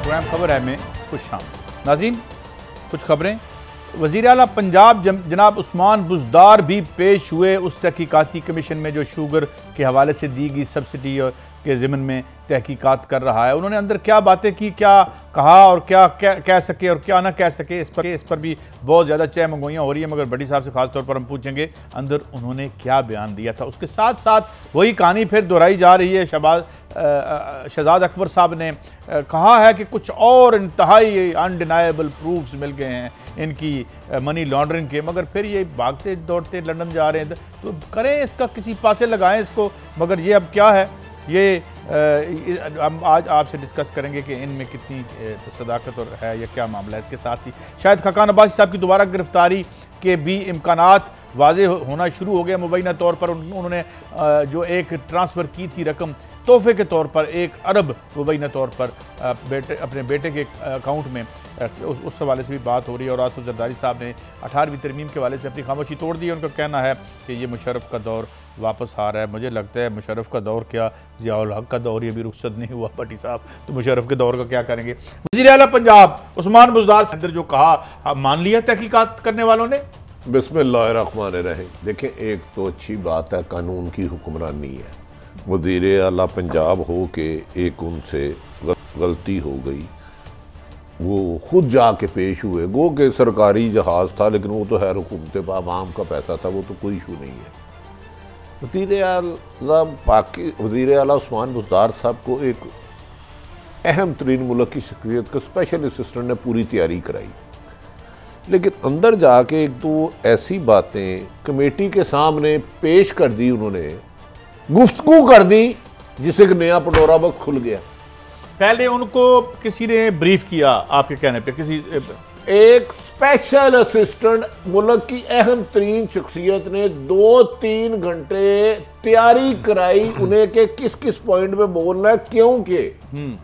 Programme खबर है में खुश शाम। नाज़रीन, कुछ खबरें। वज़ीर आला पंजाब जनाब उस्मान बुज़दार भी पेश हुए उस तहकीकाती कमीशन में जो शुगर के हवाले से दी गई सब्सिडी और के ज़िम्न में तहकीकात कर रहा है। उन्होंने अंदर क्या बातें की, क्या कहा और क्या कह सके और क्या ना कह सके, इस पर भी बहुत ज़्यादा चह मंगोइयाँ हो रही हैं। मगर बड़ी साहब से ख़ास तौर पर हम पूछेंगे अंदर उन्होंने क्या बयान दिया था। उसके साथ साथ वही कहानी फिर दोहराई जा रही है। शहजाद अकबर साहब ने कहा है कि कुछ और इंतहाई अनडिनाएबल प्रूफ्स मिल गए हैं इनकी मनी लॉन्ड्रिंग के, मगर फिर ये भागते दौड़ते लंदन जा रहे हैं। तो करें इसका, किसी पासे लगाएं इसको। मगर ये अब क्या है, ये हम आज आपसे डिस्कस करेंगे कि इनमें कितनी सदाकत और है या क्या मामला है। इसके साथ ही शायद खकान अब्बासी साहब की दोबारा गिरफ्तारी के भी इम्कानात वाज़े होना शुरू हो गए। मुबैना तौर पर उन्होंने जो एक ट्रांसफ़र की थी रकम तोहफे के तौर पर 1 अरब मुबैना तौर पर अपने बेटे के अकाउंट में, उस हवाले से भी बात हो रही है। और आसिफ जरदारी साहब ने 18वीं तरमीम के हवाले से अपनी खामोशी तोड़ दी है। उनका कहना है कि ये मुशर्रफ का दौर वापस आ रहा है। मुझे लगता है मुशर्रफ का दौर क्या, ज़ियाउल हक का दौर ये भी रुखसत नहीं हुआ भट्टी साहब, तो मुशर्रफ के दौर का क्या करेंगे। वज़ीर आला पंजाब उस्मान बुज़दार से अंदर जो कहा, मान लिया तहकीकात करने वालों ने। बिस्मिल्लाहिर्रहमानिर्रहीम। देखें, एक तो अच्छी बात है, कानून की हुक्मरानी है। वज़ीर आला पंजाब हो के एक उनसे गलती हो गई, वो खुद जाके पेश हुए। गो के सरकारी जहाज़ था, लेकिन वो तो है हुकूमत आवाम का पैसा था, वो तो कोई इशू नहीं है। वज़ीर आला उस्मान बुज़दार साहब को एक अहम तरीन मुल्क की शख्सियत का स्पेशल असिस्टेंट ने पूरी तैयारी कराई, लेकिन अंदर जाके एक तो ऐसी बातें कमेटी के सामने पेश कर दी, उन्होंने गुफ्तगू कर दी जिससे एक नया पटोरा बख्श खुल गया। पहले उनको किसी ने ब्रीफ किया, आपके कहने पे किसी एक स्पेशल असिस्टेंट मुल्क की अहम तरीन शख्सियत ने 2-3 घंटे तैयारी कराई उन्हें कि किस किस पॉइंट में बोलना है, क्योंकि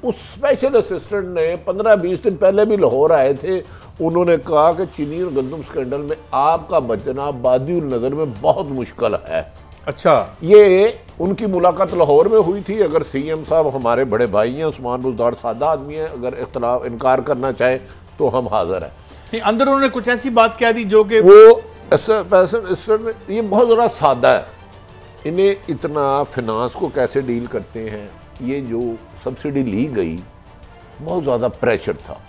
उस स्पेशल असिस्टेंट ने 15-20 दिन पहले भी लाहौर आए थे। उन्होंने कहा कि चीनी और गंदम स्कैंडल में आपका बचना बादिउल नजर में बहुत मुश्किल है। अच्छा, ये उनकी मुलाकात लाहौर में हुई थी। अगर सीएम साहब हमारे बड़े भाई हैं, उस्मान बुज़दार सादा आदमी है, अगर इख्तलाफ इनकार करना चाहे तो हम हाजिर हैं। नहीं, अंदर उन्होंने कुछ ऐसी बात कह दी जो कि वो ये बहुत ज़रा सादा है। इन्हें इतना फिनांस को कैसे डील करते हैं, ये जो सब्सिडी ली गई बहुत ज़्यादा प्रेशर था।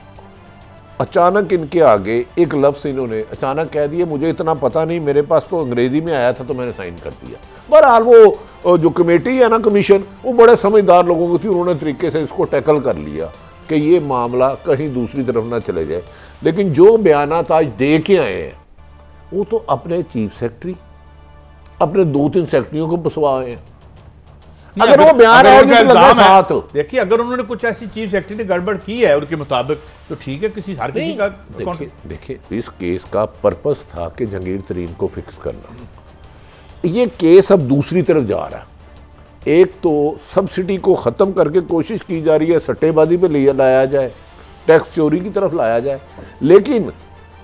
अचानक इनके आगे एक लफ्ज़ इन्होंने अचानक कह दिया, मुझे इतना पता नहीं, मेरे पास तो अंग्रेज़ी में आया था तो मैंने साइन कर दिया। बहरहाल वो जो कमेटी है ना, कमीशन, वो बड़े समझदार लोगों की थी, उन्होंने तरीके से इसको टैकल कर लिया कि ये मामला कहीं दूसरी तरफ ना चले जाए। लेकिन जो बयानात आज दे के आए हैं वो तो अपने चीफ सेक्रेटरी, अपने 2-3 सेक्रेटरियों को बसवा आए हैं। अगर वो बयान है, देखिए, अगर उन्होंने कुछ ऐसी चीफ सेक्रेटरी ने गड़बड़ की है उनके मुताबिक तो ठीक है, किसी हर किसी का। देखिए, इस केस का पर्पस था कि जहांगीर तरीन को फिक्स करना। ये केस अब दूसरी तरफ जा रहा है। एक तो सब्सिडी को ख़त्म करके कोशिश की जा रही है सट्टेबाजी पे लाया जाए, टैक्स चोरी की तरफ लाया जाए। लेकिन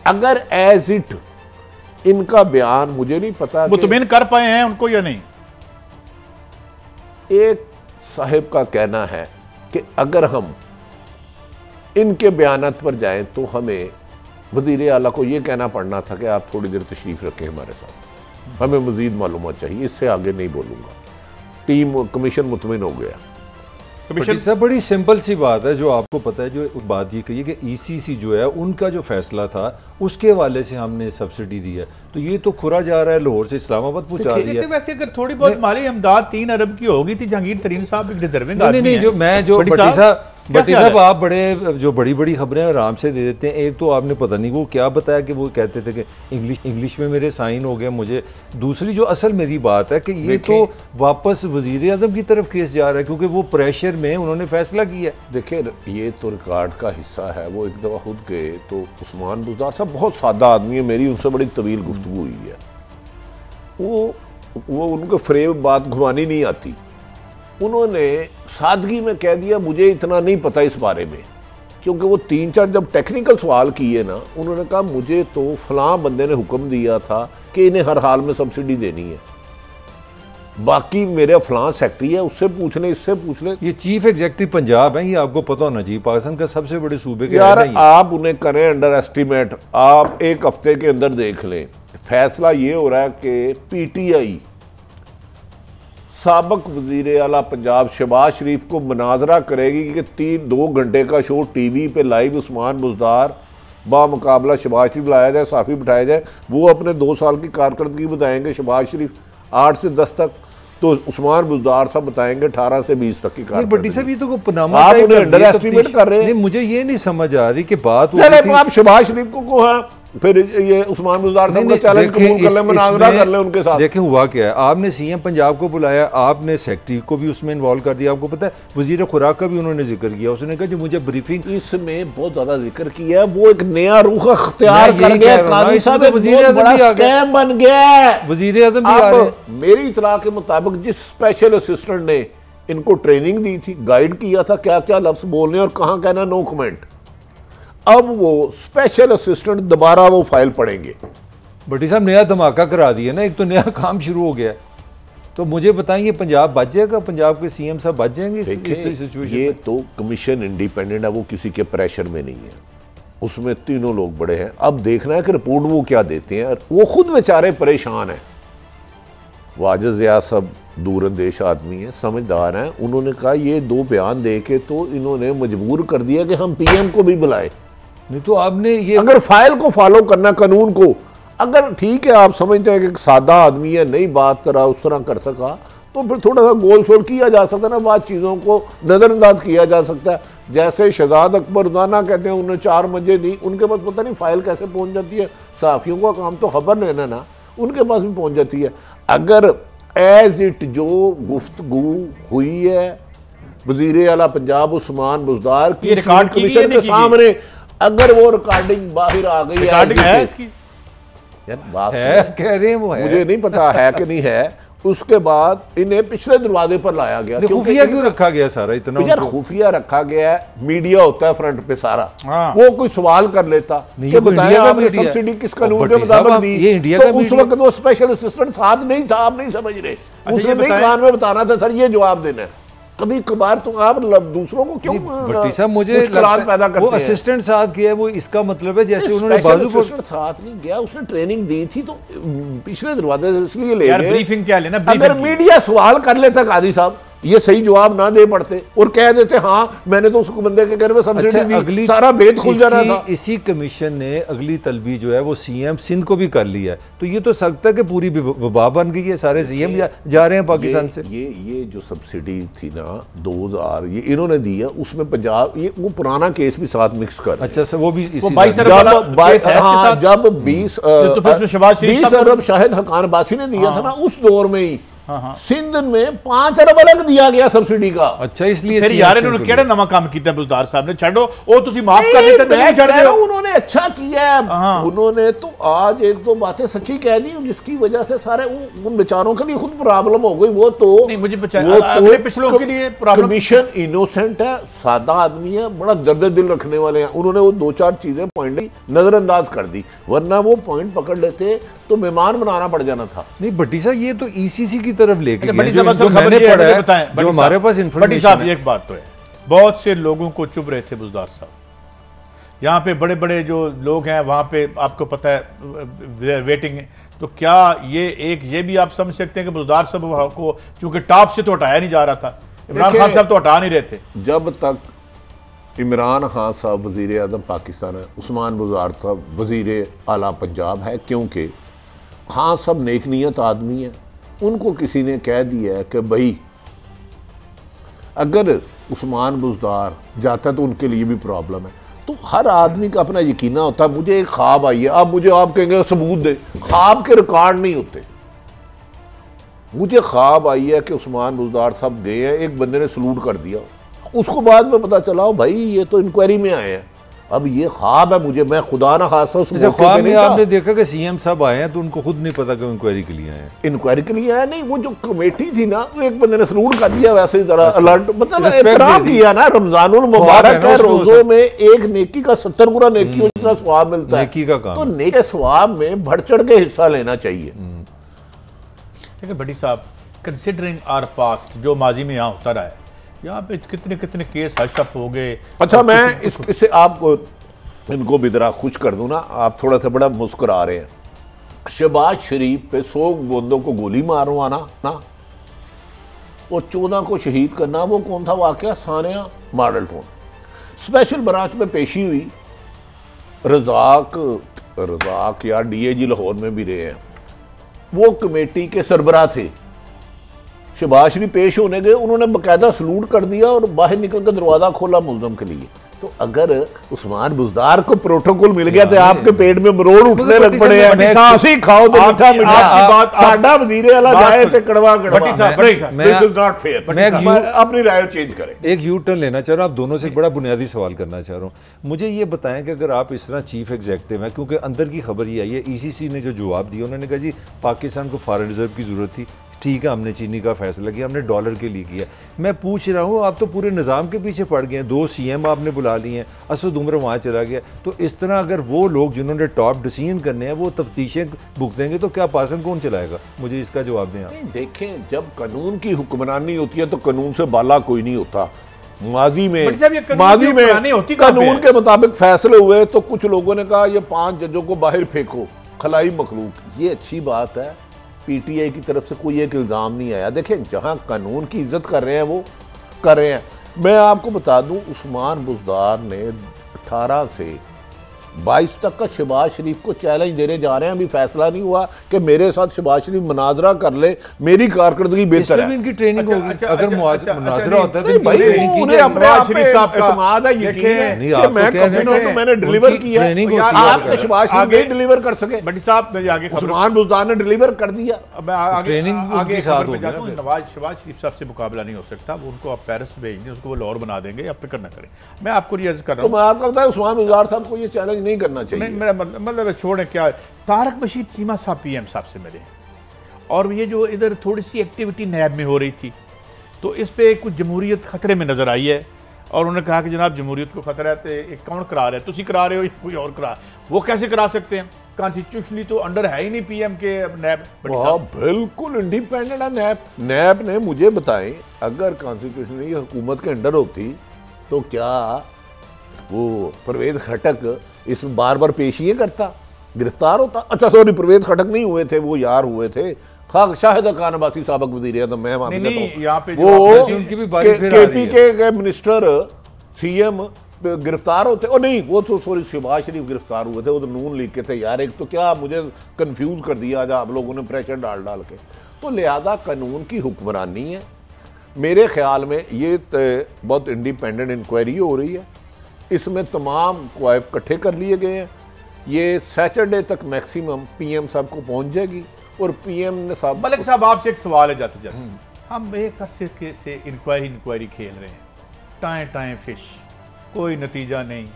अगर एज इट इनका बयान, मुझे नहीं पता मुतमिन कर पाए हैं उनको या नहीं। एक साहिब का कहना है कि अगर हम इनके बयानात पर जाएं तो हमें वज़ीर आला को यह कहना पड़ना था कि आप थोड़ी देर तशरीफ़ रखें हमारे साथ, हमें मज़ीद मालूमात चाहिए, इससे आगे नहीं बोलूँगा। टीम कमीशन मुतमिन हो गया। कमीशन साहब, बड़ी सिंपल सी बात है जो आपको पता है। जो बात ये कही कि ईसीसी जो है उनका जो फैसला था उसके हवाले से हमने सब्सिडी दी है, तो ये तो खुरा जा रहा है, लाहौर से इस्लामाबाद पहुंचा दिया। वैसे अगर थोड़ी बहुत माली इमदाद 3 अरब की होगी थी, जहांगीर तरीन साहब डिजर्विंग आदमी नहीं, जो मैं जो भट्टी साहब आप बड़े जो बड़ी खबरें आराम से दे देते हैं। एक तो आपने पता नहीं वो क्या बताया कि वो कहते थे कि इंग्लिश में मेरे साइन हो गए मुझे। दूसरी जो असल मेरी बात है कि ये तो वापस वजीर आजम की तरफ केस जा रहा है, क्योंकि वो प्रेशर में उन्होंने फैसला किया। देखिए, ये तो रिकॉर्ड का हिस्सा है। वो एक दफ़ा खुद गए तो उस्मान बुज़दार साहब बहुत सादा आदमी है, मेरी उनसे बड़ी तवील गुफ्तगू हुई है। वो उनको फ्रेम बात घुमानी नहीं आती। उन्होंने सादगी में कह दिया, मुझे इतना नहीं पता इस बारे में, क्योंकि वो 3-4 जब टेक्निकल सवाल किए ना, उन्होंने कहा मुझे तो फलां बंदे ने हुक्म दिया था कि इन्हें हर हाल में सब्सिडी देनी है। बाकी मेरे फलां सेक्रेटरी है, उससे पूछ ले, इससे पूछ ले। ये चीफ एग्जीक्यूटिव पंजाब है, ये आपको पता होना चाहिए, पाकिस्तान का सबसे बड़े सूबे के यार आप उन्हें करें अंडर एस्टिमेट। आप एक हफ्ते के अंदर देख लें, फैसला ये हो रहा है कि पीटीआई साबिक वजीर आला पंजाब शहबाज शरीफ को मुनाजरा करेगी कि 2 घंटे का शो टीवी पे लाइव उस्मान बुज़दार बामुकाबला शहबाज शरीफ लाया जाए, साफ़ी बिठाया जाए, वो अपने 2 साल की कारकर्दगी बताएंगे, शहबाज शरीफ 8 से 10 तक, तो उस्मान बुज़दार साहब बताएंगे 18 से 20 तक की कारकर्दगी। बट्टी साहब ये तो पनामा आप उन्हें अंडर एस्टिमेट कर रहे हैं। मुझे ये नहीं समझ आ रही कि बात आप शहबाज शरीफ को है, फिर ये उस्मान बुज़दार साहब का चैलेंज कबूल कर ले, मुनाजरा कर ले उनके साथ। देखिए हुआ क्या है, आपने सीएम पंजाब को बुलाया, आपने सेक्रेटरी को भी उसमें इन्वॉल्व कर दिया। आपको पता है वजीर खुराक का भी उन्होंने जिक्र किया, उसने कहा कि मुझे ब्रीफिंग, इसमें बहुत ज्यादा जिक्र किया है, वो एक नया रुख अख्तियार कर गया, काजी साहब वजीर आज़म बन गया, वजीर आज़म भी आ रहे। मेरी इतला के मुताबिक जिस स्पेशल असिस्टेंट ने इनको ट्रेनिंग दी थी, गाइड किया था क्या क्या लफ्ज बोलने और कहाँ कहना, नो कमेंट, अब वो स्पेशल असिस्टेंट दोबारा वो फाइल पढ़ेंगे। भट्टी साहब नया धमाका करा दिया ना, एक तो नया काम शुरू हो गया, तो मुझे बताएंगे पंजाब बच जाएगा, पंजाब के सीएम साहब बच जाएंगे इस सिचुएशन? ये तो कमीशन इंडिपेंडेंट है, वो किसी के प्रेशर में नहीं है, उसमें तीनों लोग बड़े हैं। अब देखना है कि रिपोर्ट वो क्या देते हैं। वो खुद बेचारे परेशान हैं। वाजिद ज़िया साहब दूरंदेश आदमी है, समझदार हैं, उन्होंने कहा ये 2 बयान दे के तो इन्होंने मजबूर कर दिया कि हम पीएम को भी बुलाए। नहीं तो आपने ये अगर फाइल को फॉलो करना, कानून को, अगर ठीक है आप समझते हैं कि सादा आदमी है, नई बात तरह उस तरह कर सका, तो फिर थोड़ा सा गोल छोड़ किया जा सकता है ना, बाद चीज़ों को नज़रअंदाज किया जा सकता है। जैसे शहजाद अकबर रोजाना कहते हैं उन्होंने 4 मंजे दी, उनके पास पता नहीं फाइल कैसे पहुंच जाती है, सहाफ़ियों का काम तो खबर लेना ना, उनके पास भी पहुंच जाती है। अगर एज इट जो गुफ्तगू हुई है वजीर आला पंजाब उस्मान बुज़दार की कमीशन के सामने, अगर वो रिकॉर्डिंग बाहर आ गई है इसकी, यार बात है कह रहे हैं वो है, मुझे नहीं पता है कि नहीं है, उसके बाद इन्हें पिछले दरवाजे पर लाया गया। खुफिया क्यों रखा गया सारा इतना? यार खुफिया रखा गया है, मीडिया होता है फ्रंट पे सारा, वो कोई सवाल कर लेता कि बताएं आपने सब्सिडी किस कानून के मुताबिक दी, तो उस वक्त वो स्पेशल असिस्टेंट साथ नहीं था, आप नहीं समझ रहे, उसने नहीं कान में बताना था सर ये जवाब देना है। कभी कभार तो आप दूसरों को क्यों भट्टी साहब मुझे पैदा करते वो असिस्टेंट साथ गया, वो इसका मतलब है जैसे उन्होंने बाजू पर साथ नहीं गया, उसने ट्रेनिंग दी थी तो पिछले दरवाजे से इसलिए ले गए। ब्रीफिंग क्या लेना, अगर मीडिया सवाल कर लेता काजी साहब, ये सही जवाब ना दे पड़ते और कह देते हाँ मैंने तो उसको बंदे के घर में सब्सिडी दी, सारा भेद खुल जाना था। इसी कमीशन ने अगली तलबी जो है वो सीएम सिंध को भी कर लिया है, तो ये तो सकता है कि पूरी वबा बन गई है, सारे सीएम जा रहे हैं पाकिस्तान से। ये जो सब्सिडी थी ना 2000 ये इन्होंने दी है, उसमें पंजाब ये वो पुराना केस भी साथ मिक्स कर, अच्छा सर वो भी जब 20 अरब शाहिद हकान अब्बासी ने दिया था ना उस दौर में ही सिंध में 5 अरब अलग दिया गया सब्सिडी का। अच्छा इसलिए फिर यार इन्होंने केड़ा नवा काम किया बुज़दार साहब ने, छड़ो ओ तुसी माफ कर देते तो नहीं छड़ दे। उन्होंने अच्छा किया है, उन्होंने तो आज 1-2 बातें सच्ची कह दी जिसकी वजह से सारे उन बेचारों के लिए खुद प्रॉब्लम हो गई। वो तो नहीं मुझे अगले पिछलों के लिए प्रॉब्लम। कमीशन इनोसेंट है, सादा आदमी है, बड़ा दर्द दिल रखने वाले हैं, उन्होंने वो 2-4 चीजें पॉइंट नजरअंदाज कर दी, वरना वो पॉइंट पकड़ लेते तो मेहमान बनाना पड़ जाना था। नहीं भट्टी साहब ये तो ईसीसी की तरफ लेके जो मैंने पढ़ा है, जो हमारे पास इन्फॉर्मेशन है। एक बात तो है, बहुत से लोगों को चुभ रहे थे बुज़दार साहब, यहाँ पे बड़े बड़े जो लोग हैं वहाँ पे आपको पता है वेटिंग है, तो क्या ये भी आप समझ सकते हैं कि बुज़दार साहब को चूंकि टॉप से तो हटाया नहीं जा रहा था, इमरान खान साहब तो हटा नहीं रहे थे। जब तक इमरान खान साहब वज़ीर आज़म पाकिस्तान है, उस्मान बुज़दार साहब वज़ीर आला पंजाब है, क्योंकि खान साहब नेक नियत आदमी है, उनको किसी ने कह दिया है कि भाई अगर उस्मान बुज़दार जाता तो उनके लिए भी प्रॉब्लम है। तो हर आदमी का अपना यकीना होता है। मुझे एक ख्वाब आई है, अब मुझे आप कहेंगे सबूत दे, ख्वाब के रिकॉर्ड नहीं होते। मुझे ख्वाब आई है कि उस्मान बुज़दार साहब गए हैं, एक बंदे ने सलूट कर दिया, उसको बाद में पता चला भाई ये तो इंक्वायरी में आए हैं। अब ये ख्वाब है मुझे, मैं खुदा ना खास्ता उस ख्वाब में आपने देखा कि सीएम साहब आए हैं तो उनको खुद नहीं पता कि इंक्वायरी के लिए आए हैं। इंक्वायरी के लिए आए नहीं, वो जो कमेटी थी ना वो एक बंदे ने सलूट कर दिया, वैसे ही जरा अलर्ट मतलब एहतराम किया ना। रमजानुल मुबारक है, रोजों में एक नेकी का 70 गुना नेकी हो जितना सवाब मिलता है, नेकी का काम, तो नेकी सवाब में बढ़ चढ़ के हिस्सा लेना चाहिए। देखिए भट्टी साहब कंसिडरिंग आवर पास्ट, जो माजी में यहाँ होता रहा है, यहाँ पे कितने कितने केस हशअप हो गए। अच्छा, मैं इससे आपको इनको भी जरा खुश कर दूं ना, आप थोड़ा सा बड़ा मुस्कुरा रहे हैं। शहबाज शरीफ पे 100 बंदों को गोली मारवाना ना, वो 14 को शहीद करना, वो कौन था वाकया? Sania model town special branch में पेशी हुई। रजाक यार डीएजी लाहौर में भी रहे हैं, वो कमेटी के सरबराह थे। शहबाज शरीफ पेश होने गए, उन्होंने बाकायदा सलूट कर दिया और बाहर निकल कर दरवाजा खोला मुल्ज़म के लिए। तो अगर उस्मान बुज़दार को प्रोटोकॉल मिल गया तो आपके पेट में मरोड़ उठने लग पड़े हैं। सासी खाओ तो मीठा मीठा। साडा वज़ीर आला जाए तो कड़वा कड़वा। This is not fair. अपनी राय चेंज करें। एक यू टर्न लेना चाह रहा हूँ, आप दोनों से एक बड़ा बुनियादी सवाल करना चाह रहा हूँ। मुझे ये बताएं कि अगर आप इस तरह चीफ एग्जीक्यूटिव हैं, क्योंकि अंदर की खबर ये आई है, ईसीसी ने जो जवाब दिया, उन्होंने कहा जी पाकिस्तान को फॉरेन रिजर्व की जरूरत थी, ठीक है हमने चीनी का फैसला किया, हमने डॉलर के लिए किया। मैं पूछ रहा हूँ, आप तो पूरे निज़ाम के पीछे पड़ गए हैं, 2 CM आपने बुला लिए हैं, असद उम्र वहाँ चला गया। तो इस तरह अगर वो लोग जिन्होंने टॉप डिसीजन करने हैं वो तफ्तीशें भुगतेंगे तो क्या पासन कौन चलाएगा? मुझे इसका जवाब दें आप। देखें, जब कानून की हुक्मरानी होती है तो कानून से बाला कोई नहीं होता। माजी में कानून के मुताबिक फैसले हुए तो कुछ लोगों ने कहा ये 5 जजों को बाहर फेंको, खलाई मखलूक। ये अच्छी बात है, पीटीआई की तरफ से कोई एक इल्ज़ाम नहीं आया। देखें, जहां कानून की इज्जत कर रहे हैं वो कर रहे हैं। मैं आपको बता दूं, उस्मान बुज़दार ने 18 से 22 तक का शहबाज शरीफ को चैलेंज देने जा रहे हैं। अभी फैसला नहीं हुआ कि मेरे साथ शहबाज शरीफ मुनाजरा कर ले, मेरी कारकर्दगी बेहतर है। इनकी ट्रेनिंग होगी। अगर मुनाजरा होता है तो उन्हें अपने आप पे एतमाद है, यकीन है कि मैं कमिटमेंट तो मैंने डिलीवर किया। आपके शहबाज शरीफ नहीं डिलीवर कर सके। बड़ी साहब आगे उस्मान बुज़दार ने डिलीवर कर दिया। आगे नवाज शहबाज शरीफ साहब से मुकाबला नहीं हो सकता, उनको आप पेरिस भेज दें, उसको वो लाहौर बना देंगे, आप फिक्र न करें। मैं आपको ये अर्ज कर रहा हूँ, तो मैं आपको बताया उस्मान बुज़दार साहब को ये चैलेंज नहीं करना चाहिए। मेरा मतलब छोड़ें, क्या तारक बशीर चीमा साहब पीएम साहब से मिले और ये जो इधर थोड़ी सी एक्टिविटी नैब में हो रही थी तो इस पे कुछ जमहूरियत खतरे में नजर आई है और उन्होंने कहा कि जनाब जमहूरियत को खतरा है तो एक कौन करा रहा है, तुसी करा रहे हो या कोई और करा, वो कैसे करा सकते हैं? कॉन्स्टिट्यूशनली तो अंडर है ही नहीं पीएम के नैब। बिल्कुल इंडिपेंडेंट है नैब। नैब ने मुझे बताएं, अगर कॉन्स्टिट्यूशनली हुकूमत के अंडर होती तो क्या वो परवेज खटक इस बार बार पेशियां करता, गिरफ्तार होता? अच्छा सॉरी, परवेज खटक नहीं हुए थे, वो यार हुए थे शाहिद खान अब्बासी साबिक वज़ीर आज़म। मैं वो केपी के मिनिस्टर CM गिरफ्तार होते, और नहीं वो तो सॉरी शहबाज शरीफ गिरफ्तार हुए थे, वो तो नून लीग के थे यार। एक तो क्या मुझे कंफ्यूज कर दिया आज आप लोगों ने प्रेशर डाल डाल के। तो लिहाजा कानून की हुक्मरानी है मेरे ख्याल में। ये बहुत इंडिपेंडेंट इंक्वायरी हो रही है, इसमें तमाम क्वाइफ इकट्ठे कर लिए गए हैं। ये सैटरडे तक मैक्सिमम PM साहब को पहुंच जाएगी और PM साहब। मलिक साहब आपसे एक सवाल है जाते जाते, हम एक अरसे से इंक्वायरी खेल रहे हैं, टाएं फिश, कोई नतीजा नहीं।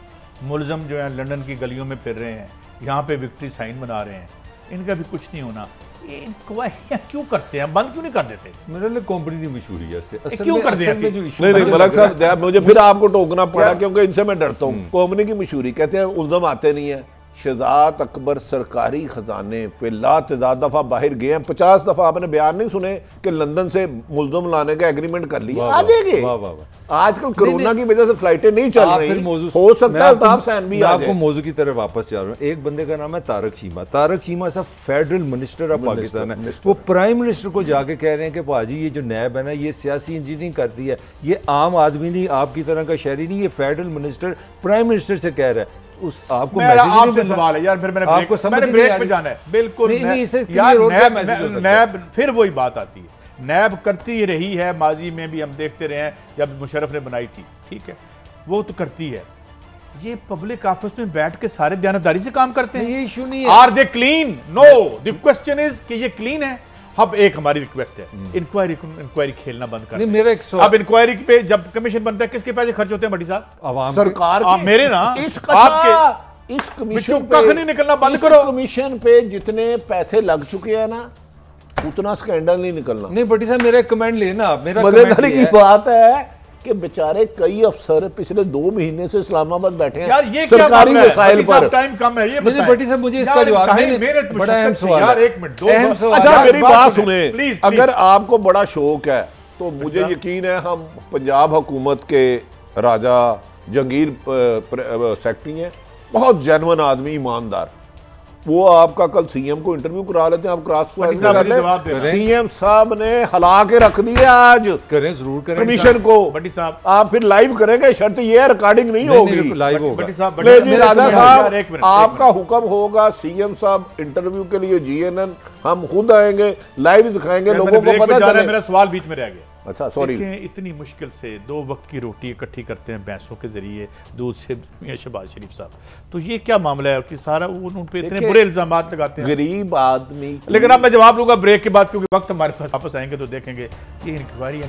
मुलजम जो है लंदन की गलियों में फिर रहे हैं, यहाँ पे विक्ट्री साइन बना रहे हैं, इनका भी कुछ नहीं होना। इंक्वायरियां क्यों करते हैं, बंद क्यों नहीं कर देते? मेरे लिए कंपनी की मशहूरी है क्यों कर दिया? नहीं मलिक साहब, मुझे फिर आपको टोकना पड़ा क्योंकि इनसे मैं डरता हूँ। कंपनी की मशहूरी कहते हैं उल्ज़म आते नहीं है। शहजाद अकबर सरकारी खजाने पे लातदाद दफा बाहर गए हैं। 50 दफा आपने बयान नहीं सुने कि लंदन से मुल्ज़म लाने का एग्रीमेंट कर लिया। आ जाएंगे। आजकल कोरोना की वजह से फ्लाइटें नहीं चल रही, हो सकता है अल्ताफ हुसैन भी आ जाए। आपको मौजू की तरफ वापस जा रहा हूँ। एक बंदे का नाम है तारक चीमा। तारक चीमा साहब फेडरल मिनिस्टर ऑफ पाकिस्तान है। वो प्राइम मिनिस्टर को जाके कह रहे हैं कि भाजी ये जो नैब है ना, ये सियासी इंजीनियरिंग करती है, ये आम आदमी नहीं, आपकी तरह का शहरी नहीं, ये फेडरल मिनिस्टर प्राइम मिनिस्टर से कह रहा है। उस आपको आपसे सवाल है यार, फिर मैंने ब्रेक पे जाना है। बिल्कुल यार, नैब फिर वही बात आती है, नैब करती रही है, माजी में भी हम देखते रहे हैं जब मुशर्रफ ने बनाई थी, ठीक है, वो तो करती है। ये पब्लिक ऑफिस में बैठ के सारे दयानतदारी से काम करते हैं, ये इशू नहीं है। Are they clean? No, the question is कि ये क्लीन है। अब एक हमारी रिक्वेस्ट है, इंक्वायरी खेलना बंद कर। मेरा एक अब इंक्वायरी पे जब कमीशन बनता है किसके पैसे खर्च होते हैं भट्टी साहब? सरकार के। मेरे ना आपके इस कमीशन पे नहीं निकलना बंद करो। कमीशन पे जितने पैसे लग चुके हैं ना, उतना स्कैंडल नहीं निकलना। नहीं भट्टी साहब, मेरा कमेंट लेना। मेरा मजेदारी की बात है कि बेचारे कई अफसर पिछले 2 महीने से इस्लामाबाद बैठे हैं यार ये सरकारी क्या वसाइल पर। टाइम कम है ये मुझे भट्टी साहब मुझे इसका जवाब नहीं, बड़ा अहम सवाल यार, है। एक मिनट अहम सवाल अच्छा यार, मेरी बात सुने, प्लीज अगर आपको बड़ा शौक है तो मुझे यकीन है हम पंजाब हुकूमत के राजा जंगीर सेक्रेटरी हैं, बहुत जेन्युइन आदमी, ईमानदार, वो आपका कल सीएम को इंटरव्यू करा लेते हैं, आप क्रॉस कर लें। सीएम साहब ने हिला के रख दिया आज, करें जरूर करें कमीशन को। बट्टी साहब आप फिर लाइव करेंगे, शर्त ये है रिकॉर्डिंग नहीं होगी। लाइव होगा। बट्टी साहब ले जी राजा साहब, एक मिनट, आपका हुक्म होगा, सीएम साहब इंटरव्यू के लिए जीएनएन हम खुद आएंगे, लाइव दिखाएंगे, लोगों को पता चले। मेरा सवाल बीच में रह गया। अच्छा सॉरी, इतनी मुश्किल से 2 वक्त की रोटी इकट्ठी करते हैं भैंसों के जरिए दूध से, मियां शहबाज शरीफ साहब, तो ये क्या मामला है कि सारा उन पे इतने बुरे इल्जाम लगाते हैं गरीब आदमी। लेकिन अब मैं जवाब लूंगा ब्रेक के बाद, क्योंकि वक्त हमारे पास वापस आएंगे तो देखेंगे कि इंक्वायरी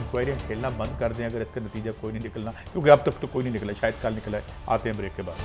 खेलना बंद कर दें अगर इसका नतीजा कोई नहीं निकलना, क्योंकि अब तक तो कोई नहीं निकला, शायद कल निकला है। आते हैं ब्रेक के बाद।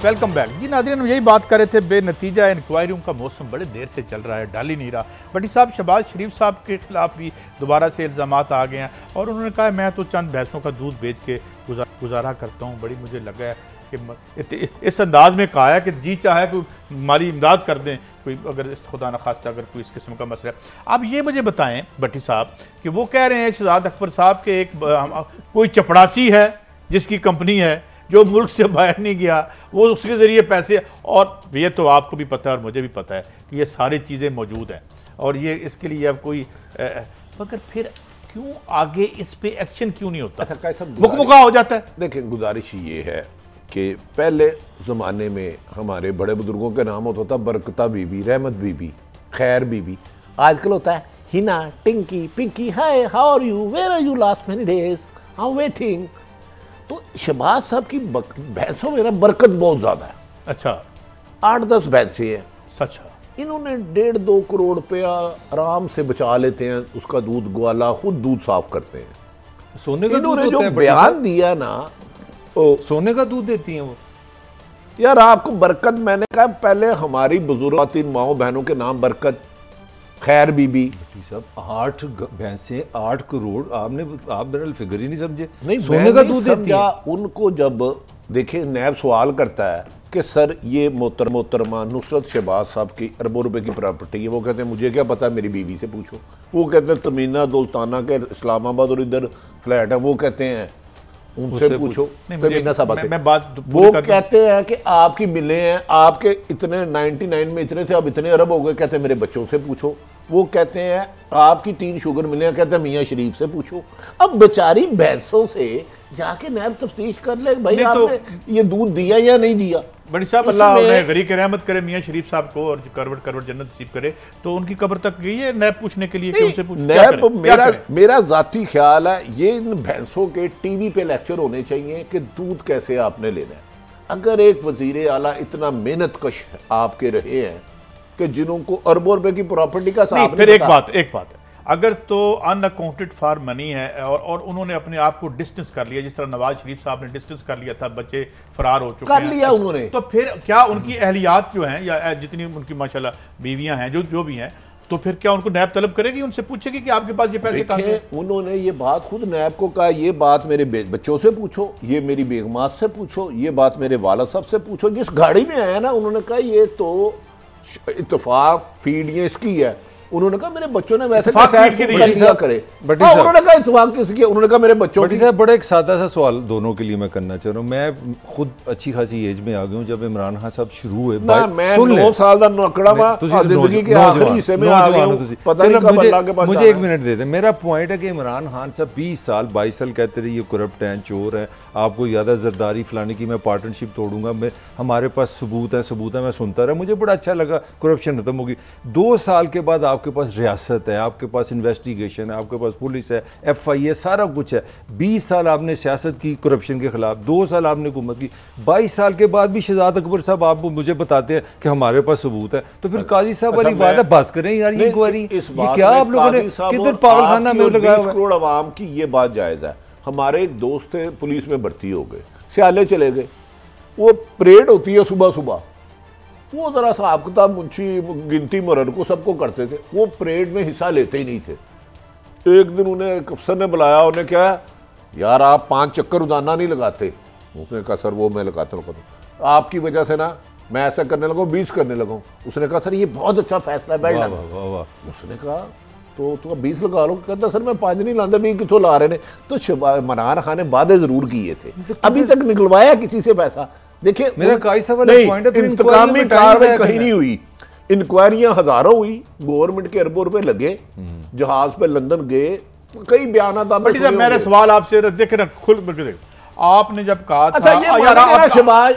वेलकम बैक जी नाज़रीन, हम यही बात कर रहे थे, बेनतीजा इंक्वायरियों का मौसम बड़े देर से चल रहा है, डाल ही नहीं रहा। बट्टी साहब शहबाज शरीफ साहब के खिलाफ भी दोबारा से इल्ज़ामात आ गए हैं और उन्होंने कहा मैं तो चंद भैंसों का दूध बेच के गुजारा करता हूँ। बड़ी मुझे लगा है कि इस अंदाज में कहा है कि जी चाहे कोई हमारी इमदाद कर दें, कोई अगर खुदा न खास्ता अगर कोई इस किस्म का मसला है। अब ये मुझे बताएं बट्टी साहब कि वो कह रहे हैं शहजाद अकबर साहब के एक कोई चपड़ासी है जिसकी कंपनी है जो मुल्क से बाहर नहीं गया, वो उसके ज़रिए पैसे, और ये तो आपको भी पता है और मुझे भी पता है कि ये सारी चीज़ें मौजूद हैं और ये इसके लिए अब कोई मगर फिर क्यों आगे इस पे एक्शन क्यों नहीं होता? अच्छा, मुकमुका हो जाता है। देखिए गुजारिश ये है कि पहले ज़माने में हमारे बड़े बुजुर्गों के नाम होता था बरकता बीबी, रहमत बीबी, खैर बीबी। आजकल होता है Hina, Tinky, Pinky, hi how are you, where are you last many days, how waiting. तो शहबाज साहब की भैंसों में ना बरकत बहुत ज़्यादा है। अच्छा, 8-10 भैंसें हैं। सच, इन्होंने 1.5-2 करोड़ रुपया आराम से बचा लेते हैं, उसका दूध ग्वाला खुद दूध साफ करते हैं। सोने का इन्होंने दूध जो होता है बयान दिया ना, सोने का दूध देती हैं वो। यार आपको बरकत, मैंने कहा पहले हमारी बुजुर्ग 3 माओ बहनों के नाम बरकत, खैर बीबी। साहब 8 भैंसे 8 करोड़, आप मेरा फिगर ही नहीं समझे। नहीं, सोने का दूध देती है। उनको जब देखे नैब सवाल करता है कि सर ये मोहतरमा नुसरत शहबाज साहब की अरबों रुपए की प्रॉपर्टी है, वो कहते हैं मुझे क्या पता, मेरी बीवी से पूछो। वो कहते हैं तमीना दुल्ताना के इस्लामाबाद और इधर फ्लैट है, वो कहते हैं उनसे पूछो। तमीना साहब से मैं बात वो कहते हैं कि आपकी मिले हैं, आपके इतने 99 में इतने थे, अब इतने अरब हो गए, कहते हैं मेरे बच्चों से पूछो। वो कहते हैं आपकी 3 शुगर मिले हैं, कहते हैं मियाँ शरीफ से पूछो। अब बेचारी भैंसों से जाके नैब तफ्तीश कर ले भाई आपने ये दूध दिया या नहीं दिया। बड़ी साहब अल्लाह उन्हें गरी के रहमत करे मियाँ शरीफ साहब को, और करवट जन्नत नसीब करे। तो उनकी कब्र तक गई है नैब पूछने के लिए कि उनसे पूछ नैब, मेरा जाती ख्याल है ये इन भैंसों के टीवी पे लेक्चर होने चाहिए कि दूध कैसे आपने लेना है। अगर एक वजीर आला इतना मेहनत कश आपके रहे हैं कि जिनको अरबों रुपए की प्रॉपर्टी का साहब, फिर एक बात है, अगर तो अनअकाउंटेड फॉर मनी है और उन्होंने अपने आप को डिस्टेंस कर लिया, जिस तरह नवाज शरीफ साहब ने डिस्टेंस कर लिया था, बच्चे फरार हो चुके कर लिया उन्होंने, तो फिर क्या उनकी अहलियात जो हैं या जितनी उनकी माशाल्लाह बीवियां हैं जो भी हैं, तो फिर क्या उनको नैब तलब करेगी, उनसे पूछेगी कि आपके पास ये पैसे कहाँ से? उन्होंने ये बात खुद नैब को कहा, ये बात मेरे बच्चों से पूछो, ये मेरी बेगमात से पूछो, ये बात मेरे वालिद साहब से पूछो। जिस गाड़ी में आया ना, उन्होंने कहा ये तो इत्तेफाक फीड ये इसकी है। उन्होंने कहा मेरे बच्चों ने वैसे उन्होंने कहा मेरे बच्चों की। साहब बड़ा एक सादा सा सवाल दोनों के लिए मैं करना चाह रहा हूँ। मैं खुद अच्छी खासी एज में आ गया हूँ जब इमरान खान साहब शुरू हुए। मैं 9 साल का नौकड़ा जिंदगी के आखिरी हिस्से में आ गया हूं, पता नहीं कब अल्लाह के पास मुझे 1 मिनट दे दे। मेरा पॉइंट है कि इमरान खान साहब 20 साल 22 साल कहते रहे ये करप्ट हैं, चोर है, आपको ज़्यादा जरदारी फलाने की, मैं पार्टनरशिप तोड़ूंगा, मैं हमारे पास सबूत है, मैं सुनता रहा, मुझे बड़ा अच्छा लगा, करप्शन खत्म होगी। 2 साल के बाद आपके पास रियासत है, आपके पास इन्वेस्टिगेशन है, आपके पास पुलिस है, FIA, सारा कुछ है। 20 साल आपने सियासत की करप्शन के खिलाफ, 2 साल आपने हुकूमत की, 22 साल के बाद भी शहजाद अकबर साहब आप मुझे बताते हैं कि हमारे पास सबूत है। तो फिर काजी साहब वाली बात है, बस करें यार ये इंक्वायरी, ये क्या आप लोगों ने किधर पागलखाना में लगाया हुआ है? 20 करोड़ आवाम की ये बात जायज़ है। हमारे एक दोस्त थे, पुलिस में भर्ती हो गए, सियाले चले गए, वो परेड होती है सुबह सुबह, वो जरा सा हिसाब किताब मुंशी गिनती मुरर को सबको करते थे, वो परेड में हिस्सा लेते ही नहीं थे। एक दिन उन्हें एक अफसर ने बुलाया, उन्हें क्या यार आप 5 चक्कर रोजाना नहीं लगाते। उसने कहा सर वो मैं लगाता हूँ, आपकी वजह से ना मैं ऐसा करने लगा 20 करने लगा। उसने कहा सर ये बहुत अच्छा फैसला है, बेल डन। उसने कहा तो 20 लगा लो। कहता सर मैं 5 नहीं लाता, 20 कितों ला रहे ने। तो इमरान खान ने वादे जरूर किए थे, अभी तक निकलवाया किसी से पैसा? देखिए इंतकामी कार्रवाई कहीं नहीं हुई, इंक्वायरियां हजारों हुई, गवर्नमेंट के अरबों रुपए लगे, जहाज पे लंदन गए, कई बयान। मेरा सवाल आपसे देखे ना, खुल आपने जब कहा था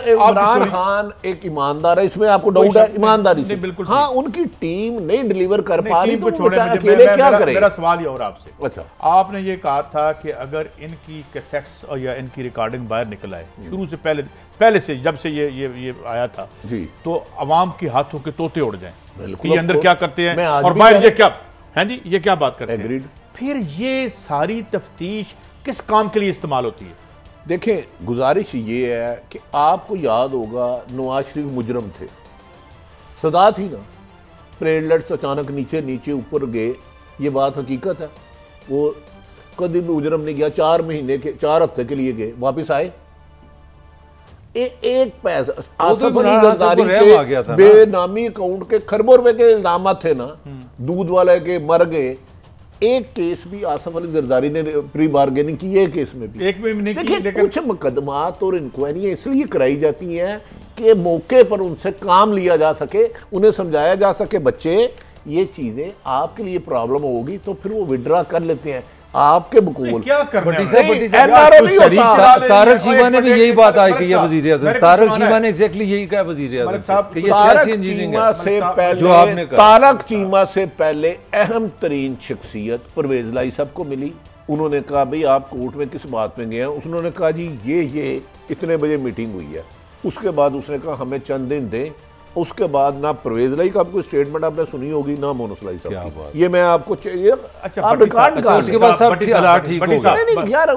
इमरान खान एक ईमानदार है, इसमें आपको डाउट है? ईमानदारी से बिल्कुल हाँ, उनकी टीम नहीं डिलीवर कर पा रही, तो अकेले क्या करें? मेरा सवाल ये और आपसे, अच्छा आपने ये कहा था कि अगर इनकी कैसेट्स या इनकी रिकॉर्डिंग बाहर निकल आए शुरू से पहले से, जब से ये आया था जी, तो अवाम के हाथों के तोते उड़ जाएं, ये अंदर क्या करते हैं और बाहर ये क्या है जी, ये क्या बात करते हैं? फिर ये सारी तफ्तीश किस काम के लिए इस्तेमाल होती है? देखें, गुजारिश ये है कि आपको याद होगा नवाज शरीफ मुजरम थे, सदा थी ना, प्लेटलेट्स अचानक नीचे ऊपर गए, ये बात हकीकत है। वो कभी भी मुजरम नहीं गया, 4 हफ्ते के लिए गए, वापस आए। एक पैसा आसफ अली जरदारी के बेनामी अकाउंट के खरबों रुपए के इल्जाम थे ना, दूध वाले के मर गए। एक केस भी आसफ अली जरदारी ने प्री बार्गेनिंग की, एक केस में भी एक में नहीं की। देखिए कुछ मुकदमात और इंक्वायरियां इसलिए कराई जाती हैं कि मौके पर उनसे काम लिया जा सके, उन्हें समझाया जा सके बच्चे ये चीजें आपके लिए प्रॉब्लम होगी, तो फिर वो विड्रा कर लेते हैं आपके बकूल। क्या तारक शीमा ने भी यही बात आई कि वजीर आज़म, तारक शीमा ने एग्जैक्टली यही कहा वजीर आज़म कि ये सियासी इंजीनियरिंग है जो आपने कहा। तारक चीमा से पहले अहम तरीन शख्सियत परवेज लाई साहब को मिली, उन्होंने कहा भाई आप कोर्ट में किस बात में गए हैं? उन्होंने कहा जी ये इतने बजे मीटिंग हुई है। उसके बाद उसने कहा हमें चंद दिन दें। उसके बाद ना परवेज लाई का आपको स्टेटमेंट आपने सुनी होगी, ना मोनस लाई साहब, ये मैं आपको अच्छा आप रिकॉर्ड कर, उसके बाद सब ठीक हो गया। नहीं यार,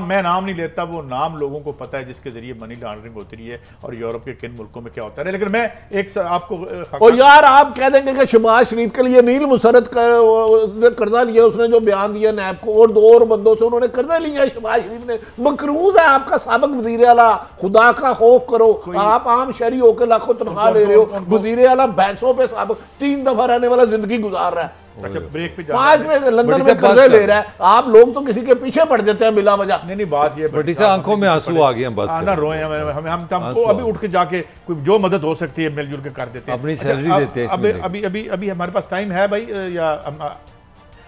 मैं नाम नहीं लेता, वो नाम लोगों को पता है जिसके जरिए मनी लॉन्ड्रिंग होती रही है और यूरोप के किन मुल्कों में क्या होता है। लेकिन मैं एक आपको, और यार आप कह देंगे कि शहबाज शरीफ के लिए नील मुसरत ने कर्जा लिया, उसने जो बयान दिया नैब को और 2 और बंदों से उन्होंने कर्जा लिया शहबाज शरीफ ने। मकरूज है आपका साबिक वजीर आला, खुदा का खौफ करो। आप आम शहरी होकर लाखों तनख्वाह ले रहे हो, वजीर आला भैंसों पे साबिक 3 दफा रहने वाला जिंदगी गुजार रहा है, अच्छा ब्रेक पे 5 में लंदन में कर्जे ले रहा है। आप लोग तो किसी के पीछे पड़ जाते हैं बिला वजह। नहीं बात ये बड़ी से आंखों में आंसू आ गए, बस ना रोए हम अभी उठ के जाके कोई जो मदद हो सकती है मिलजुल के कर देते हैं, अपनी सैलरी देते हैं। अभी हमारे पास टाइम है भाई, या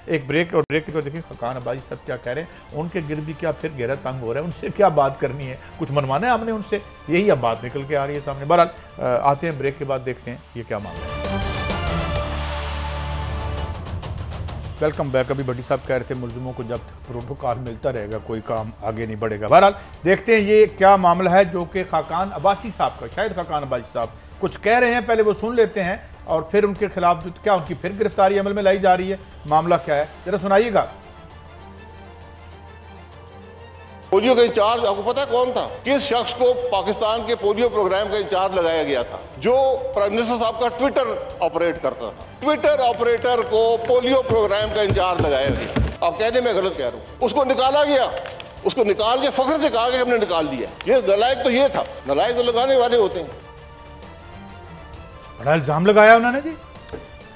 एक ब्रेक, और ब्रेक को देखिए खाकान अब्बासी साहब क्या कह रहे हैं, उनके गिर्द भी क्या फिर गहरा तंग हो रहा है, उनसे क्या बात करनी है, कुछ मनवाना है हमने उनसे, यही अब बात निकल के आ रही है सामने। बहरहाल आते हैं ब्रेक के बाद, देखते हैं ये क्या मामला है। Welcome back. अभी भट्टी साहब कह रहे थे मुल्जिमों को जब प्रोटोकॉल मिलता रहेगा कोई काम आगे नहीं बढ़ेगा। बहरहाल देखते हैं ये क्या मामला है जो कि खाकान अब्बासी साहब का, शायद खाकान अब्बासी साहब कुछ कह रहे हैं, पहले वो सुन लेते हैं और फिर उनके खिलाफ क्या उनकी फिर गिरफ्तारी अमल में लाई जा रही है, मामला क्या है जरा सुनाइएगा। पोलियो का इंचार्ज आपको पता है कौन था? किस शख्स को पाकिस्तान के पोलियो प्रोग्राम का इंचार्ज लगाया गया था? जो प्राइम मिनिस्टर साहब का ट्विटर ऑपरेट करता था। ट्विटर ऑपरेटर को पोलियो प्रोग्राम का इंचार्ज लगाया गया। आप कहते मैं गलत कह रहा हूं। उसको निकाला गया, उसको निकाल के फख्र से कहा कि हमने निकाल दिया। ये नलायक तो ये था, नलायक तो लगाने वाले होते हैं। बड़ा इल्जाम लगाया उन्होंने जी,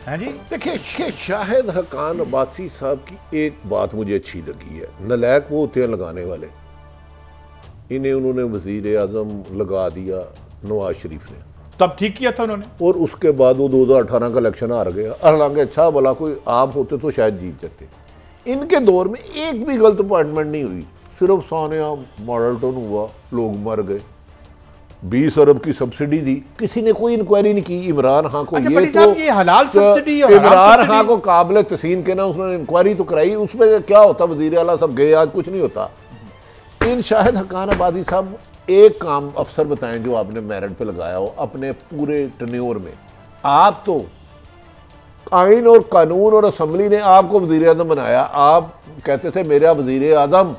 हैं जी। देखिए शाहिद खाकान अब्बासी साहब की एक बात मुझे अच्छी लगी है, नलायक वो होते हैं लगाने वाले, इन्हें उन्होंने वजीर आजम लगा दिया नवाज शरीफ ने, तब ठीक किया था उन्होंने, और उसके बाद वो 2018 का इलेक्शन हार गया। हालांकि अच्छा भला कोई आप होते तो शायद जीत जाते। इनके दौर में एक भी गलत अपॉइंटमेंट नहीं हुई, सिर्फ सानिया मॉडल टाउन हुआ, लोग मर गए, 20 अरब की सब्सिडी दी, किसी ने कोई इंक्वायरी नहीं की। इमरान खान को ये हलाल सब्सिडी, इमरान खान को काबिल तहसीन के ना उसने इंक्वायरी तो कराई, उसमें क्या होता, वजीर आला सब गए, आज कुछ नहीं होता। इन शाहिद खाकान अब्बासी साहब एक काम अफसर बताएं जो आपने मेरिट पे लगाया हो अपने पूरे टन्योर में। आप तो आइन और कानून और असम्बली ने आपको वजीर आज़म बनाया, आप कहते थे मेरा वजीर आज़म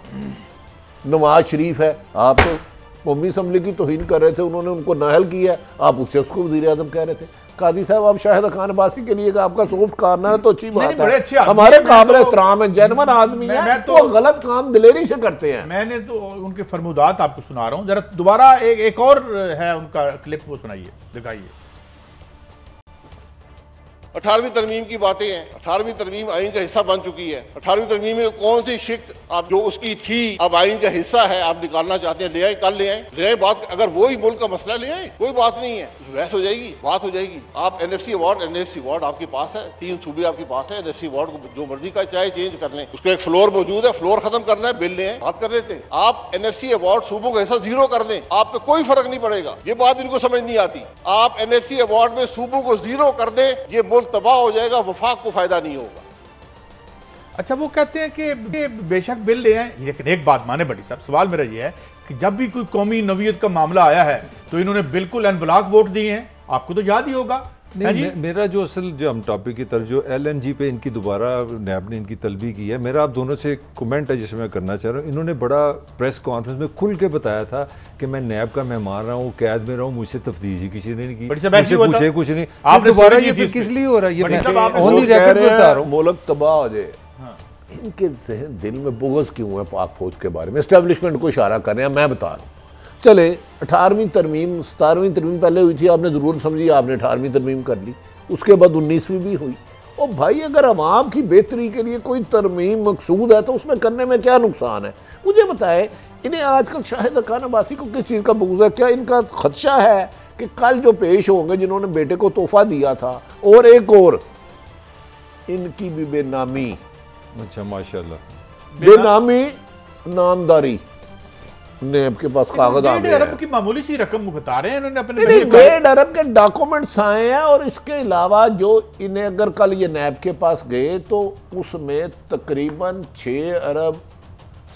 नवाज शरीफ है, आप तो कौमी असम्बली की तौहीन कर रहे थे, उन्होंने उनको नाअहल किया, आप उस शख्स को वज़ीर आज़म कह रहे थे। कादी साहब, आप शाहिद खान अब्बासी के लिए आपका सॉफ्ट कॉर्नर है तो अच्छी बात है, हमारे काबिल एहतराम है, जेन्युइन आदमी है, तो गलत काम दिलेरी से करते हैं। मैंने तो उनके फरमुदात आपको सुना रहा हूँ, जरा दोबारा एक और है उनका क्लिप, वो सुनाइए, दिखाइए। 18वीं तरमीम की बातें हैं। 18वीं तरमीम आइन का हिस्सा बन चुकी है। 18वीं तरमीम में कौन सी शिक आप जो उसकी थी अब आइन का हिस्सा है आप निकालना चाहते हैं, ले आए, कल ले आए बात। अगर वही मुल्क का मसला ले आए, कोई बात नहीं है, बहस हो जाएगी, बात हो जाएगी। आप एनएफसी अवार्ड आपके पास है, 3 सूबे आपके पास है, एनएफसी अवार्ड को जो मर्जी का चाहे चेंज कर लें, उसका एक फ्लोर मौजूद है, फ्लोर खत्म करना है, बिल ले आए, बात कर लेते हैं। आप एनएफसी अवार्ड सूबों का हिस्सा 0 कर दें, आप पे कोई फर्क नहीं पड़ेगा। ये बात इनको समझ नहीं आती। आप एनएफसी अवार्ड में सूबों को 0 कर दें, ये मुल्क तबाह हो जाएगा, वफाक को फायदा नहीं होगा। अच्छा, वो कहते हैं कि बेशक बिल ले आए, लेकिन एक बात माने बड़ी साहब, सवाल मेरा ये है कि जब भी कोई कौमी नवीयत का मामला आया है तो इन्होंने बिल्कुल एन ब्लॉक वोट दिए हैं, आपको तो याद ही होगा। नहीं, मेरा जो असल जो हम टॉपिक की तरफ जो LNG पे इनकी दोबारा नैब ने इनकी तलबी की है, मेरा आप दोनों से कमेंट है जिसमें मैं करना चाह रहा हूँ। इन्होंने बड़ा प्रेस कॉन्फ्रेंस में खुल के बताया था कि मैं नैब का मेहमान रहा हूँ, कैद में रहा हूँ, मुझसे तफ्तीश ही किसी ने नहीं की, मुझसे पूछे कुछ नहीं। आप दोबारा ये फिर किस लिए हो रहा है? ये मैं ऑन द रिकॉर्ड बता रहा हूँ, मुल्क तबाह हो जाए। इनके दिल में बुग़्ज़ क्यों है पाक फौज के बारे में? एस्टेब्लिशमेंट को इशारा कर रहे हैं, मैं बता रहा हूँ। चले 18वीं तरमीम 17वीं तरमीम पहले हुई थी, आपने ज़रूरत समझी, आपने 18वीं तरमीम कर ली, उसके बाद 19वीं भी हुई। और भाई अगर अवाम की बेहतरी के लिए कोई तरमीम मकसूद है तो उसमें करने में क्या नुकसान है? मुझे बताएं, इन्हें आजकल शाहिद खान अब्बासी को किस चीज़ का बुग़्ज़ है? क्या इनका खदशा है कि कल जो पेश होंगे जिन्होंने बेटे को तोहफा दिया था, और एक और इनकी भी बेनामी, अच्छा माशाल्लाह, बेनामी नामदारी, नैब के पास कागज आ गए, 1.5 अरब की मामूली सी रकम बता रहे हैं इन्होंने अपने। 1.5 अरब के डॉक्यूमेंट्स आए हैं, और इसके अलावा जो इन्हें अगर कल ये नैब के पास गए तो उसमें तकरीबन 6 अरब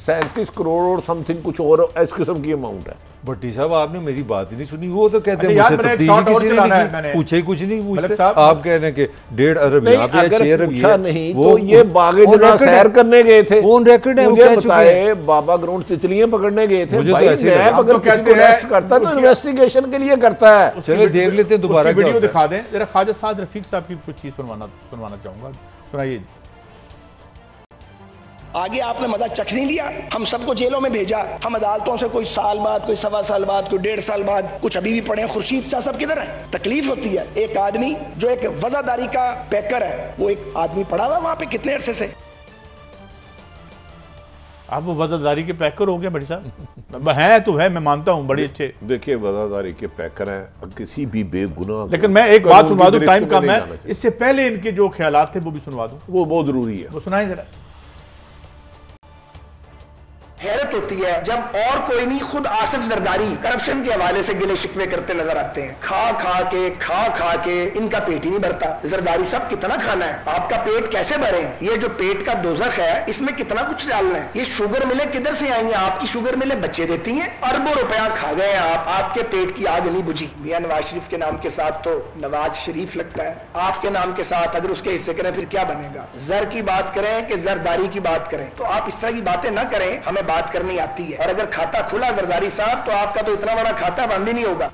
37 करोड़ और समथिंग कुछ और इस किस्म की अमाउंट है। भट्टी साहब, आपने मेरी बात ही नहीं सुनी। वो तो कहते हैं मुझसे तफ्तीश किसी ने नहीं की, पूछे कुछ नहीं मुझसे। आप कह रहे हैं कि 1.5 अरब यहाँ पे 6 अरब ये नहीं, वो ये बागे जना सैर करने गए थे, वो रिकॉर्ड है, मुझे बताए बाबा ग्राउंड तितलियां पकड़ने गए थे। भाई नैब अगर किसी को अरेस्ट करता है तो इन्वेस्टिगेशन के लिए करता है। चलो देख लेते हैं, दोबारा वीडियो दिखा दें जरा। ख्वाजा साद रफीक साहब की कुछ चीज सुनवाना चाहूंगा, सुनाइए। आगे आपने मजा चख नहीं लिया, हम सबको जेलों में भेजा, हम अदालतों से कोई साल बाद, कोई 1.25 साल बाद, कोई 1.5 साल बाद, कुछ अभी भी पड़े हैं। खुर्शीद शाह साहब किधर है? तकलीफ होती है, एक आदमी जो एक वजादारी का पैकर है, वो एक आदमी पड़ा हुआ वहां पे कितने अरसे से। आप वो वजादारी के पैकर हो गए बड़ी साहब? हैं तो है, मैं मानता हूँ, बड़ी अच्छे। देखिए, वजादारी के पैकर हैं किसी भी बेगुनाह, लेकिन मैं एक बात सुनवा दूं, टाइम कम है, इससे पहले इनके जो ख्यालात थे वो भी सुनवा दूं, वो बहुत जरूरी है, वो सुनाएं जरा। हैरत होती है जब और कोई नहीं, खुद आसिफ जरदारी करप्शन के हवाले से गिले शिकवे करते नजर आते हैं। खा खा के इनका पेट ही नहीं भरता। जरदारी साहब, कितना खाना है? आपका पेट कैसे भरे? ये जो पेट का दोजख है, इसमें कितना कुछ डालना है? ये शुगर मिले किधर से आएंगे? आपकी शुगर मिले बच्चे देती हैं, अरबों रुपया खा गए आप, आपके पेट की आग नहीं बुझी। मियां नवाज शरीफ के नाम के साथ तो नवाज शरीफ लगता है, आपके नाम के साथ अगर उसके हिस्से करें फिर क्या बनेगा? जर की बात करें कि जरदारी की बात करें, तो आप इस तरह की बातें ना करें, हमें बात करनी आती है। और अगर खाता खुला जरदारी साहब, तो आपका तो इतना बड़ा खाता बंद ही नहीं होगा।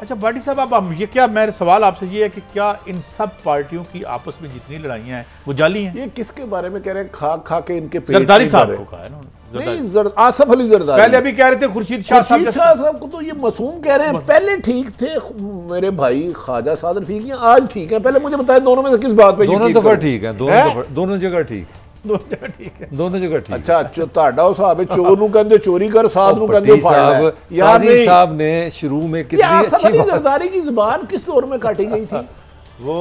अच्छा भाटी साहब, अब ये क्या, मेरा सवाल आपसे ये है कि क्या इन सब पार्टियों की आपस में जितनी लड़ाइयां हैं वो जाली हैं? ये किसके बारे में कह रहे हैं? खा के इनके पेट जरदारी साहब को कहा है ना, आसफ अली जरदारी। पहले अभी कह रहे थे खुर्शीद शाह साहब को तो ये मासूम कह रहे हैं। पहले ठीक थे मेरे भाई ख्वाजा साद रफीक, आज ठीक है। पहले मुझे बताया दोनों में से किस बात पे? दोनों दफा ठीक है, दोनों जगह ठीक, दोनों जगह ठीक। अच्छा, ਤੁਹਾਡਾ ਹਿਸਾਬ ਹੈ ਚੋਰ ਨੂੰ ਕਹਿੰਦੇ ਚੋਰੀ ਕਰ, ਸਾਧ ਨੂੰ ਕਹਿੰਦੇ ਫੜ ਲੈ। यार नहीं, साहब ने शुरू में कितनी अच्छी जरदारी की जुबान किस दौर में काटी गई थी? वो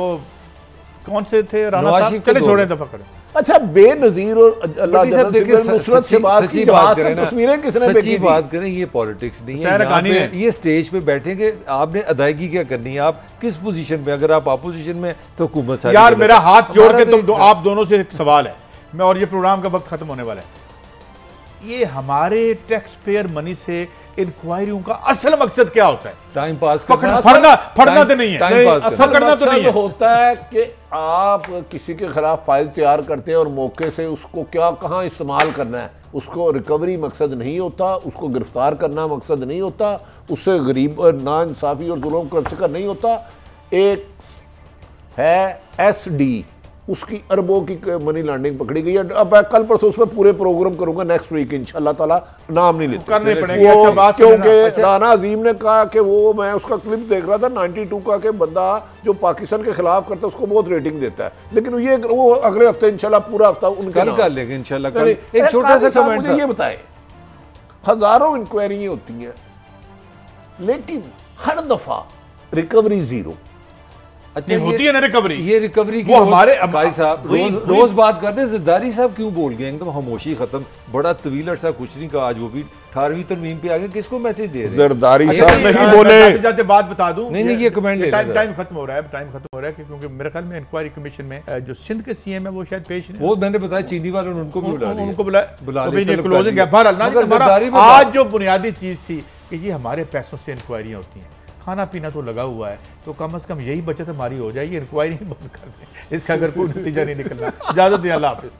कौन से थे? राणा साहब, चले छोड़े दफा करें। अच्छा, बेनजीर और अल्लाह नुसरत शहबाज की जहाज से तस्वीरें किसने भेजी थी? सच्ची बात करें, ये पॉलिटिक्स नहीं है, ये स्टेज पे बैठेंगे, आपने अदायगी क्या करनी है? आप किस पोजीशन पे? अगर आप अपोजिशन में तो हुकूमत सारी। यार मेरा हाथ जोड़ के तुम आप दोनों से एक सवाल है, मैं और ये प्रोग्राम का वक्त खत्म होने वाला है। ये हमारे टैक्स पेयर मनी से इंक्वायरियों का असल मकसद क्या होता है? टाइम पास फड़ना तो नहीं है, पकड़ना तो नहीं होता है कि आप किसी के खिलाफ फाइल तैयार करते हैं और मौके से उसको क्या कहाँ इस्तेमाल करना है, उसको रिकवरी मकसद नहीं होता, उसको गिरफ्तार करना मकसद नहीं होता, उससे गरीब नाइंसाफी और जुल्म का नहीं होता। एक है SD, उसकी अरबों की मनी लॉन्ड्रिंग पकड़ी गई है। अब मैं कल परसों उस पर पूरे प्रोग्राम करूंगा नेक्स्ट वीक इंशाल्लाह ताला, नाम नहीं लेते करने पड़ेंगे। अच्छा बात, क्योंकि राना अजीम ने कहा कि वो, मैं उसका क्लिप देख रहा था 92 का, कि बंदा जो पाकिस्तान के खिलाफ करता है उसको बहुत रेटिंग देता है, लेकिन ये वो अगले हफ्ते इंशाल्लाह पूरा हफ्ता उनके कल कर लेंगे इंशाल्लाह। कल एक छोटा सा कमेंट था, ये बताए हजारों इंक्वायरी होती हैं लेकिन हर दफा रिकवरी जीरो। अच्छा होती है ना रिकवरी, ये रिकवरी की वो हमारे भाई साहब रोज बात करते हैं। ज़रदारी साहब क्यों बोल गए एकदम, खामोशी खत्म, बड़ा तवील अरसा कुछ नहीं कहा, आज वो भी 18वीं तरमीम पे आगे किसको मैसेज दे रहे हैं? ज़रदारी साहब नहीं बोले। जाते बात बता दूं, नहीं ये कमेंट टाइम खत्म हो रहा है, क्योंकि मेरे ख्याल में इंक्वायरी कमीशन में जो सिंध के CM है वो शायद पेश नहीं, वो मैंने बताया चीनी वालों ने उनको बुला क्लोजिंग है। बहरहाल आज जो बुनियादी चीज थी कि ये हमारे पैसों से इंक्वायरियां होती हैं, खाना पीना तो लगा हुआ है, तो कम से कम यही बचत हमारी हो जाएगी, इंक्वायरी बंद कर दें, इसका अगर कोई नतीजा नहीं निकलना। इजाजत दें, अल्लाह हाफिज।